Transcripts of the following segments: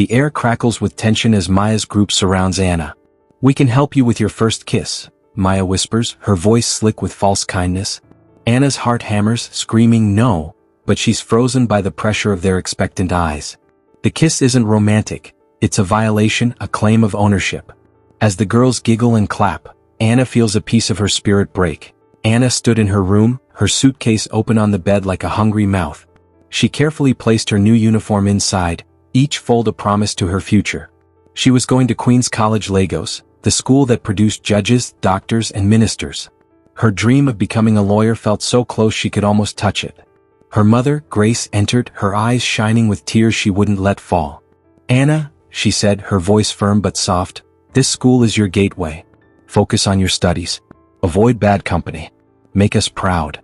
The air crackles with tension as Maya's group surrounds Anna. "We can help you with your first kiss," Maya whispers, her voice slick with false kindness. Anna's heart hammers, screaming no, but she's frozen by the pressure of their expectant eyes. The kiss isn't romantic, it's a violation, a claim of ownership. As the girls giggle and clap, Anna feels a piece of her spirit break. Anna stood in her room, her suitcase open on the bed like a hungry mouth. She carefully placed her new uniform inside, each fold a promise to her future. She was going to Queen's College Lagos, the school that produced judges, doctors, and ministers. Her dream of becoming a lawyer felt so close she could almost touch it. Her mother, Grace, entered, her eyes shining with tears she wouldn't let fall. "Anna," she said, her voice firm but soft, "this school is your gateway. Focus on your studies. Avoid bad company. Make us proud."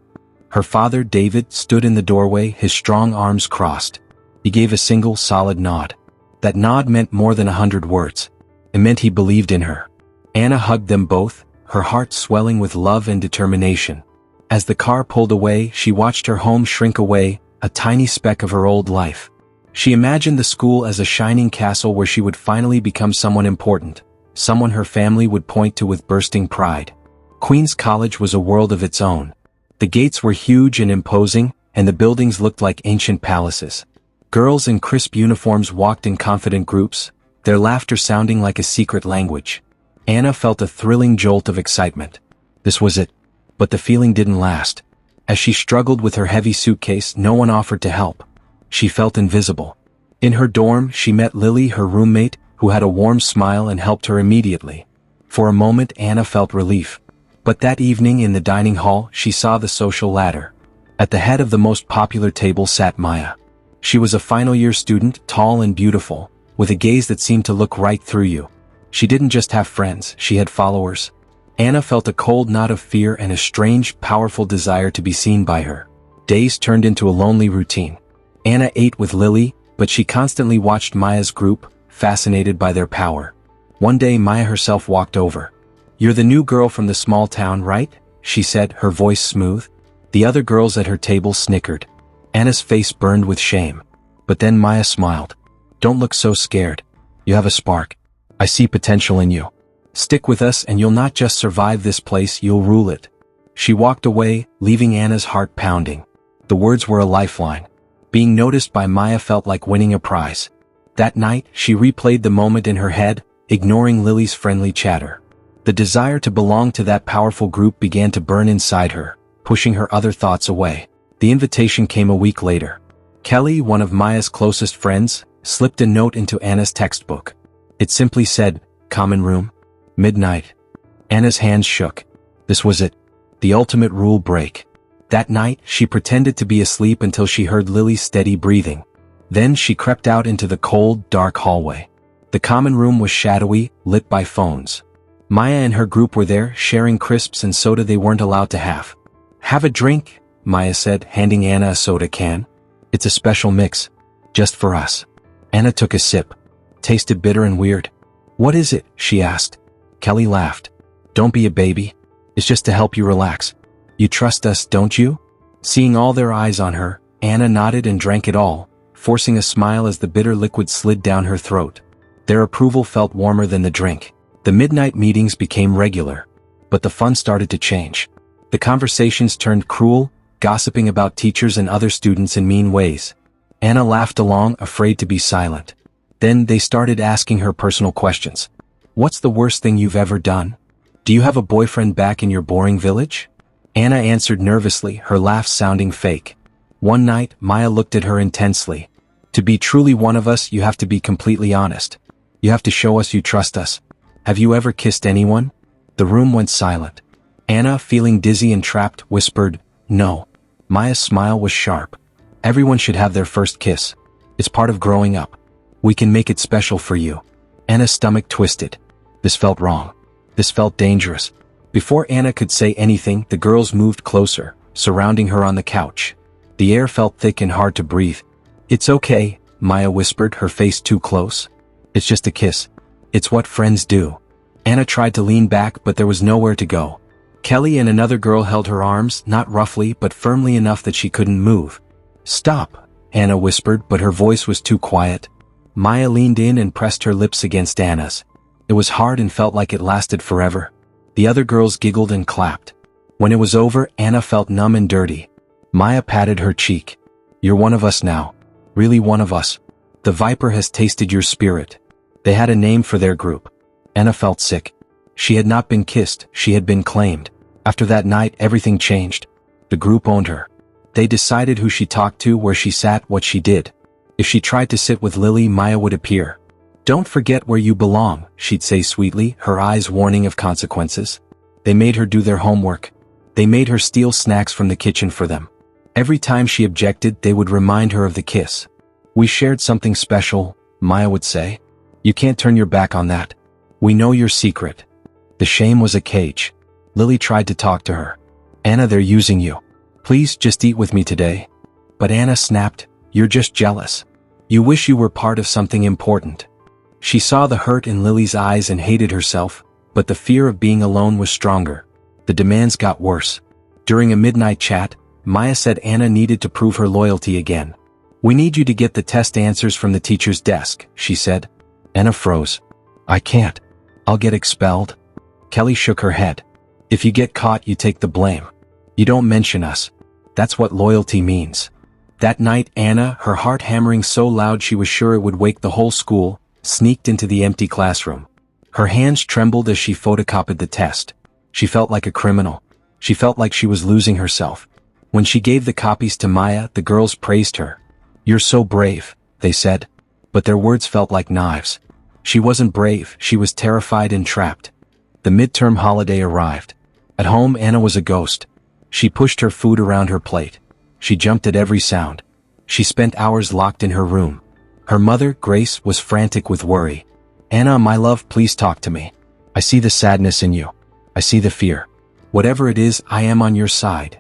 Her father, David, stood in the doorway, his strong arms crossed. He gave a single, solid nod. That nod meant more than 100 words. It meant he believed in her. Anna hugged them both, her heart swelling with love and determination. As the car pulled away, she watched her home shrink away, a tiny speck of her old life. She imagined the school as a shining castle where she would finally become someone important, someone her family would point to with bursting pride. Queen's College was a world of its own. The gates were huge and imposing, and the buildings looked like ancient palaces. Girls in crisp uniforms walked in confident groups, their laughter sounding like a secret language. Anna felt a thrilling jolt of excitement. This was it. But the feeling didn't last. As she struggled with her heavy suitcase, no one offered to help. She felt invisible. In her dorm, she met Lily, her roommate, who had a warm smile and helped her immediately. For a moment, Anna felt relief. But that evening in the dining hall, she saw the social ladder. At the head of the most popular table sat Maya. She was a final-year student, tall and beautiful, with a gaze that seemed to look right through you. She didn't just have friends, she had followers. Anna felt a cold knot of fear and a strange, powerful desire to be seen by her. Days turned into a lonely routine. Anna ate with Lily, but she constantly watched Maya's group, fascinated by their power. One day Maya herself walked over. "You're the new girl from the small town, right?" she said, her voice smooth. The other girls at her table snickered. Anna's face burned with shame. But then Maya smiled. "Don't look so scared. You have a spark. I see potential in you. Stick with us and you'll not just survive this place, you'll rule it." She walked away, leaving Anna's heart pounding. The words were a lifeline. Being noticed by Maya felt like winning a prize. That night, she replayed the moment in her head, ignoring Lily's friendly chatter. The desire to belong to that powerful group began to burn inside her, pushing her other thoughts away. The invitation came a week later. Kelly, one of Maya's closest friends, slipped a note into Anna's textbook. It simply said, "Common room. Midnight." Anna's hands shook. This was it. The ultimate rule break. That night, she pretended to be asleep until she heard Lily's steady breathing. Then she crept out into the cold, dark hallway. The common room was shadowy, lit by phones. Maya and her group were there, sharing crisps and soda they weren't allowed to have. "Have a drink," Maya said, handing Anna a soda can. "It's a special mix. Just for us." Anna took a sip. Tasted bitter and weird. "What is it?" she asked. Kelly laughed. "Don't be a baby. It's just to help you relax. You trust us, don't you?" Seeing all their eyes on her, Anna nodded and drank it all, forcing a smile as the bitter liquid slid down her throat. Their approval felt warmer than the drink. The midnight meetings became regular. But the fun started to change. The conversations turned cruel, gossiping about teachers and other students in mean ways. Anna laughed along, afraid to be silent. Then they started asking her personal questions. "What's the worst thing you've ever done? Do you have a boyfriend back in your boring village?" Anna answered nervously, her laugh sounding fake. One night, Maya looked at her intensely. "To be truly one of us, you have to be completely honest. You have to show us you trust us. Have you ever kissed anyone?" The room went silent. Anna, feeling dizzy and trapped, whispered, "No." Maya's smile was sharp. "Everyone should have their first kiss. It's part of growing up. We can make it special for you." Anna's stomach twisted. This felt wrong. This felt dangerous. Before Anna could say anything, the girls moved closer, surrounding her on the couch. The air felt thick and hard to breathe. "It's okay," Maya whispered, her face too close. "It's just a kiss. It's what friends do." Anna tried to lean back, but there was nowhere to go. Kelly and another girl held her arms, not roughly but firmly enough that she couldn't move. "Stop," Anna whispered, but her voice was too quiet. Maya leaned in and pressed her lips against Anna's. It was hard and felt like it lasted forever. The other girls giggled and clapped. When it was over, Anna felt numb and dirty. Maya patted her cheek. You're one of us now. Really one of us. The Viper has tasted your spirit. They had a name for their group. Anna felt sick. She had not been kissed, she had been claimed. After that night, everything changed. The group owned her. They decided who she talked to, where she sat, what she did. If she tried to sit with Lily, Maya would appear. Don't forget where you belong, she'd say sweetly, her eyes warning of consequences. They made her do their homework. They made her steal snacks from the kitchen for them. Every time she objected, they would remind her of the kiss. We shared something special, Maya would say. You can't turn your back on that. We know your secret. The shame was a cage. Lily tried to talk to her. Anna, they're using you. Please just eat with me today. But Anna snapped, you're just jealous. You wish you were part of something important. She saw the hurt in Lily's eyes and hated herself, but the fear of being alone was stronger. The demands got worse. During a midnight chat, Maya said Anna needed to prove her loyalty again. We need you to get the test answers from the teacher's desk, she said. Anna froze. I can't. I'll get expelled. Kelly shook her head. If you get caught, you take the blame. You don't mention us. That's what loyalty means. That night, Anna, her heart hammering so loud she was sure it would wake the whole school, sneaked into the empty classroom. Her hands trembled as she photocopied the test. She felt like a criminal. She felt like she was losing herself. When she gave the copies to Maya, the girls praised her. You're so brave, they said. But their words felt like knives. She wasn't brave, she was terrified and trapped. The midterm holiday arrived. At home, Anna was a ghost. She pushed her food around her plate. She jumped at every sound. She spent hours locked in her room. Her mother, Grace, was frantic with worry. Anna, my love, please talk to me. I see the sadness in you. I see the fear. Whatever it is, I am on your side.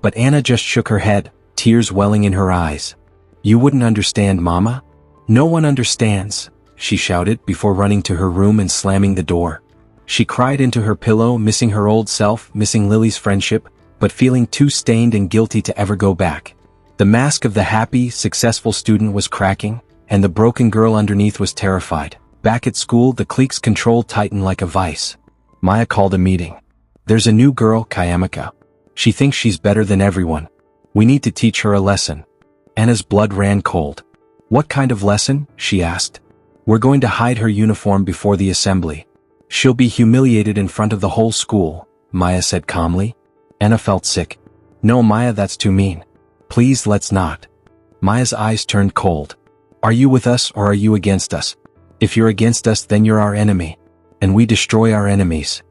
But Anna just shook her head, tears welling in her eyes. You wouldn't understand, Mama. No one understands, she shouted before running to her room and slamming the door. She cried into her pillow, missing her old self, missing Lily's friendship, but feeling too stained and guilty to ever go back. The mask of the happy, successful student was cracking, and the broken girl underneath was terrified. Back at school, the clique's control tightened like a vice. Maya called a meeting. There's a new girl, Kayamika. She thinks she's better than everyone. We need to teach her a lesson. Anna's blood ran cold. What kind of lesson? She asked. We're going to hide her uniform before the assembly. She'll be humiliated in front of the whole school, Maya said calmly. Anna felt sick. No, Maya, that's too mean. Please, let's not. Maya's eyes turned cold. Are you with us or are you against us? If you're against us, then you're our enemy. And we destroy our enemies.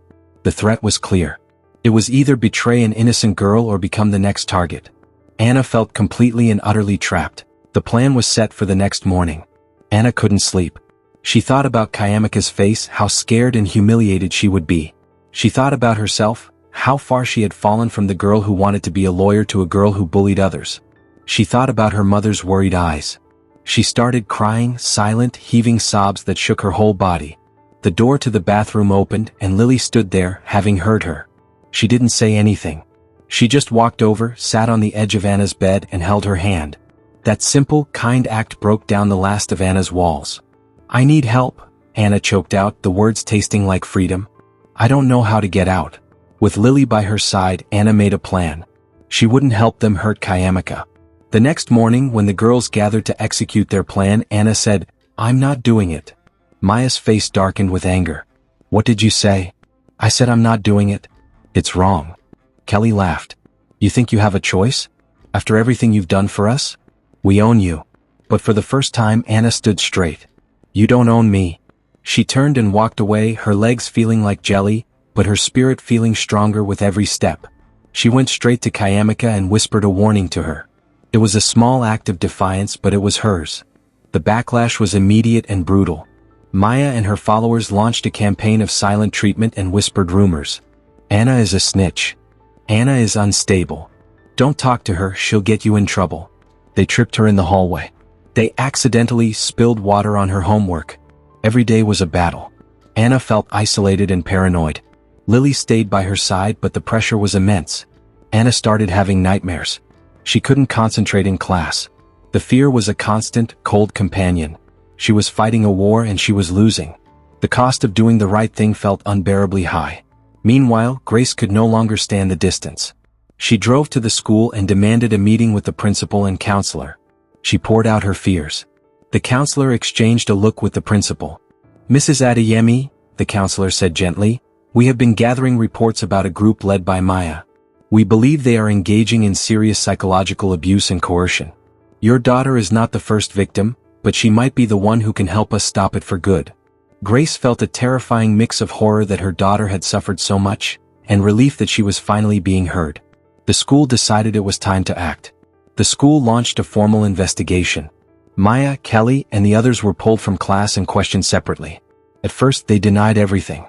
The threat was clear. It was either betray an innocent girl or become the next target. Anna felt completely and utterly trapped. The plan was set for the next morning. Anna couldn't sleep. She thought about Kayamika's face, how scared and humiliated she would be. She thought about herself, how far she had fallen from the girl who wanted to be a lawyer to a girl who bullied others. She thought about her mother's worried eyes. She started crying, silent, heaving sobs that shook her whole body. The door to the bathroom opened and Lily stood there, having heard her. She didn't say anything. She just walked over, sat on the edge of Anna's bed and held her hand. That simple, kind act broke down the last of Anna's walls. I need help, Anna choked out, the words tasting like freedom. I don't know how to get out. With Lily by her side, Anna made a plan. She wouldn't help them hurt Kayamika. The next morning, when the girls gathered to execute their plan, Anna said, I'm not doing it. Maya's face darkened with anger. What did you say? I said I'm not doing it. It's wrong. Kelly laughed. You think you have a choice? After everything you've done for us? We own you. But for the first time, Anna stood straight. You don't own me. She turned and walked away, her legs feeling like jelly, but her spirit feeling stronger with every step. She went straight to Kayamika and whispered a warning to her. It was a small act of defiance, but it was hers. The backlash was immediate and brutal. Maya and her followers launched a campaign of silent treatment and whispered rumors. Anna is a snitch. Anna is unstable. Don't talk to her, she'll get you in trouble. They tripped her in the hallway. They accidentally spilled water on her homework. Every day was a battle. Anna felt isolated and paranoid. Lily stayed by her side, but the pressure was immense. Anna started having nightmares. She couldn't concentrate in class. The fear was a constant, cold companion. She was fighting a war and she was losing. The cost of doing the right thing felt unbearably high. Meanwhile, Grace could no longer stand the distance. She drove to the school and demanded a meeting with the principal and counselor. She poured out her fears. The counselor exchanged a look with the principal. "Mrs. Adeyemi," the counselor said gently, "we have been gathering reports about a group led by Maya. We believe they are engaging in serious psychological abuse and coercion. Your daughter is not the first victim, but she might be the one who can help us stop it for good." Grace felt a terrifying mix of horror that her daughter had suffered so much, and relief that she was finally being heard. The school decided it was time to act. The school launched a formal investigation. Maya, Kelly, and the others were pulled from class and questioned separately. At first they denied everything.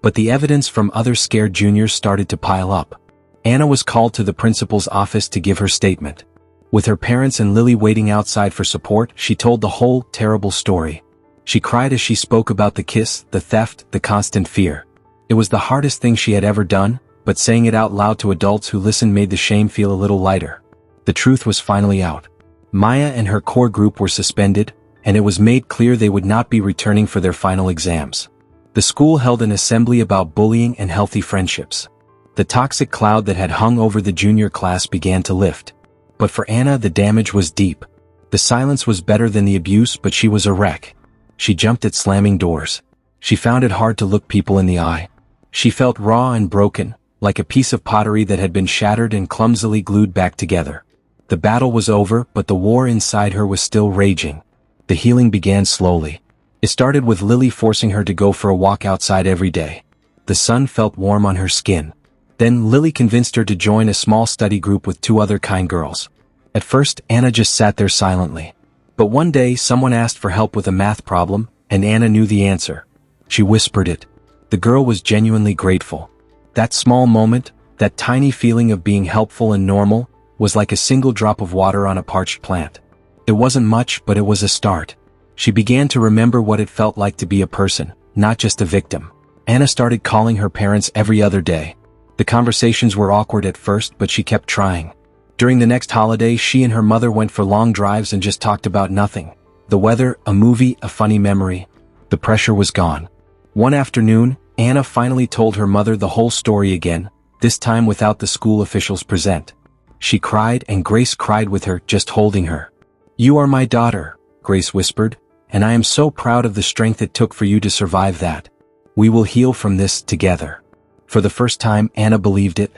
But the evidence from other scared juniors started to pile up. Anna was called to the principal's office to give her statement. With her parents and Lily waiting outside for support, she told the whole terrible story. She cried as she spoke about the kiss, the theft, the constant fear. It was the hardest thing she had ever done, but saying it out loud to adults who listened made the shame feel a little lighter. The truth was finally out. Maya and her core group were suspended, and it was made clear they would not be returning for their final exams. The school held an assembly about bullying and healthy friendships. The toxic cloud that had hung over the junior class began to lift. But for Anna, the damage was deep. The silence was better than the abuse, but she was a wreck. She jumped at slamming doors. She found it hard to look people in the eye. She felt raw and broken, like a piece of pottery that had been shattered and clumsily glued back together. The battle was over, but the war inside her was still raging. The healing began slowly. It started with Lily forcing her to go for a walk outside every day. The sun felt warm on her skin. Then Lily convinced her to join a small study group with 2 other kind girls. At first, Anna just sat there silently. But one day someone asked for help with a math problem, and Anna knew the answer. She whispered it. The girl was genuinely grateful. That small moment, that tiny feeling of being helpful and normal, was like a single drop of water on a parched plant. It wasn't much, but it was a start. She began to remember what it felt like to be a person, not just a victim. Anna started calling her parents every other day. The conversations were awkward at first, but she kept trying. During the next holiday, she and her mother went for long drives and just talked about nothing. The weather, a movie, a funny memory. The pressure was gone. One afternoon, Anna finally told her mother the whole story again, this time without the school officials present. She cried, and Grace cried with her, just holding her. "You are my daughter," Grace whispered, "and I am so proud of the strength it took for you to survive that. We will heal from this together." For the first time, Anna believed it.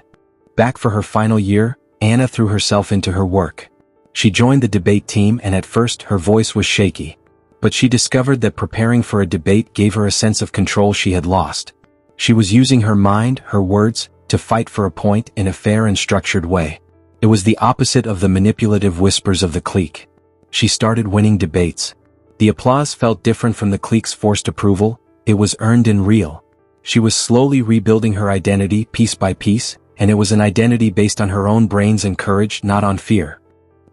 Back for her final year, Anna threw herself into her work. She joined the debate team, and at first her voice was shaky. But she discovered that preparing for a debate gave her a sense of control she had lost. She was using her mind, her words, to fight for a point in a fair and structured way. It was the opposite of the manipulative whispers of the clique. She started winning debates. The applause felt different from the clique's forced approval. It was earned and real. She was slowly rebuilding her identity piece by piece, and it was an identity based on her own brains and courage, not on fear.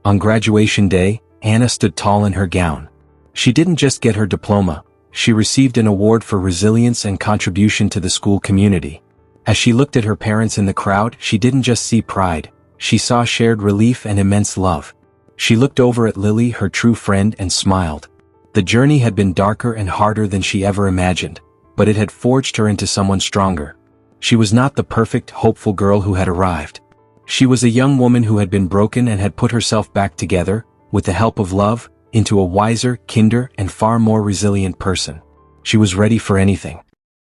On graduation day, Anna stood tall in her gown. She didn't just get her diploma, she received an award for resilience and contribution to the school community. As she looked at her parents in the crowd, she didn't just see pride, she saw shared relief and immense love. She looked over at Lily, her true friend, and smiled. The journey had been darker and harder than she ever imagined, but it had forged her into someone stronger. She was not the perfect, hopeful girl who had arrived. She was a young woman who had been broken and had put herself back together, with the help of love, into a wiser, kinder, and far more resilient person. She was ready for anything.